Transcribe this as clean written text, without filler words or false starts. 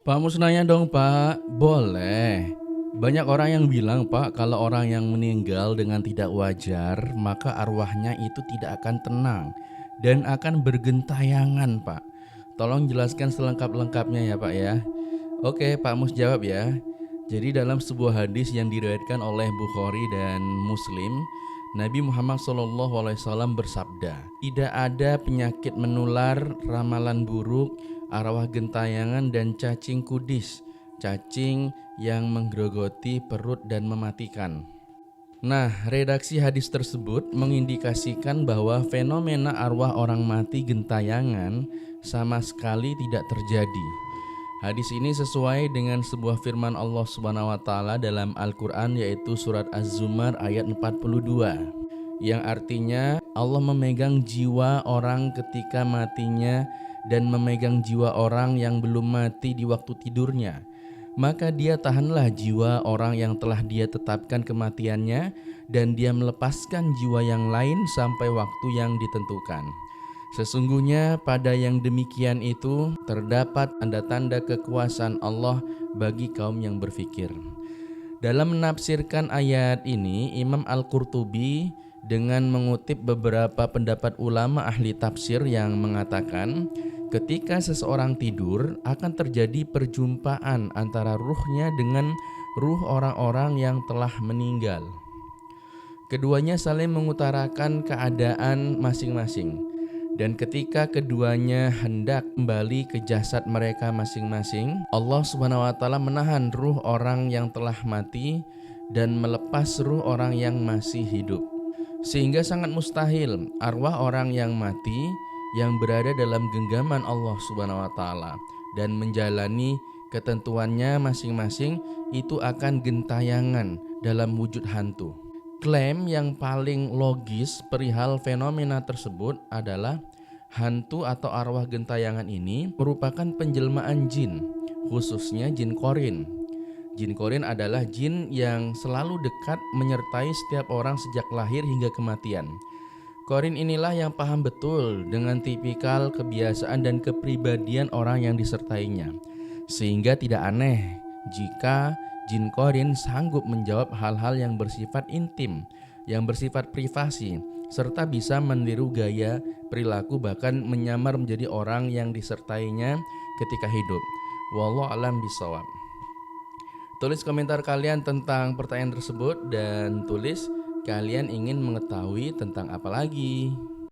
Pak Mus nanya dong Pak, boleh. Banyak orang yang bilang Pak, kalau orang yang meninggal dengan tidak wajar, maka arwahnya itu tidak akan tenang dan akan bergentayangan Pak. Tolong jelaskan selengkap-lengkapnya ya Pak ya. Oke, Pak Mus jawab ya. Jadi dalam sebuah hadis yang diriwayatkan oleh Bukhari dan Muslim, Nabi Muhammad SAW bersabda, tidak ada penyakit menular, ramalan buruk, arwah gentayangan dan cacing kudis, cacing yang menggerogoti perut dan mematikan. Nah, redaksi hadis tersebut mengindikasikan bahwa fenomena arwah orang mati gentayangan sama sekali tidak terjadi. Hadis ini sesuai dengan sebuah firman Allah Subhanahu wa taala dalam Al-Qur'an, yaitu surat Az-Zumar ayat 42, yang artinya Allah memegang jiwa orang ketika matinya dan memegang jiwa orang yang belum mati di waktu tidurnya. Maka dia tahanlah jiwa orang yang telah dia tetapkan kematiannya, dan dia melepaskan jiwa yang lain sampai waktu yang ditentukan. Sesungguhnya pada yang demikian itu terdapat tanda-tanda kekuasaan Allah bagi kaum yang berfikir. Dalam menafsirkan ayat ini, Imam Al-Qurtubi dengan mengutip beberapa pendapat ulama ahli tafsir yang mengatakan, ketika seseorang tidur akan terjadi perjumpaan antara ruhnya dengan ruh orang-orang yang telah meninggal. Keduanya saling mengutarakan keadaan masing-masing, dan ketika keduanya hendak kembali ke jasad mereka masing-masing, Allah Subhanahu wa taala menahan ruh orang yang telah mati dan melepas ruh orang yang masih hidup. Sehingga sangat mustahil arwah orang yang mati yang berada dalam genggaman Allah Subhanahu wa taala dan menjalani ketentuannya masing-masing itu akan gentayangan dalam wujud hantu. Klaim yang paling logis perihal fenomena tersebut adalah hantu atau arwah gentayangan ini merupakan penjelmaan jin, khususnya jin korin. Jin korin adalah jin yang selalu dekat menyertai setiap orang sejak lahir hingga kematian. Korin inilah yang paham betul dengan tipikal kebiasaan dan kepribadian orang yang disertainya, sehingga tidak aneh jika jin korin sanggup menjawab hal-hal yang bersifat intim, yang bersifat privasi, serta bisa meniru gaya, perilaku, bahkan menyamar menjadi orang yang disertainya ketika hidup. Wallahu a'lam bishawab. Tulis komentar kalian tentang pertanyaan tersebut dan tulis kalian ingin mengetahui tentang apa lagi.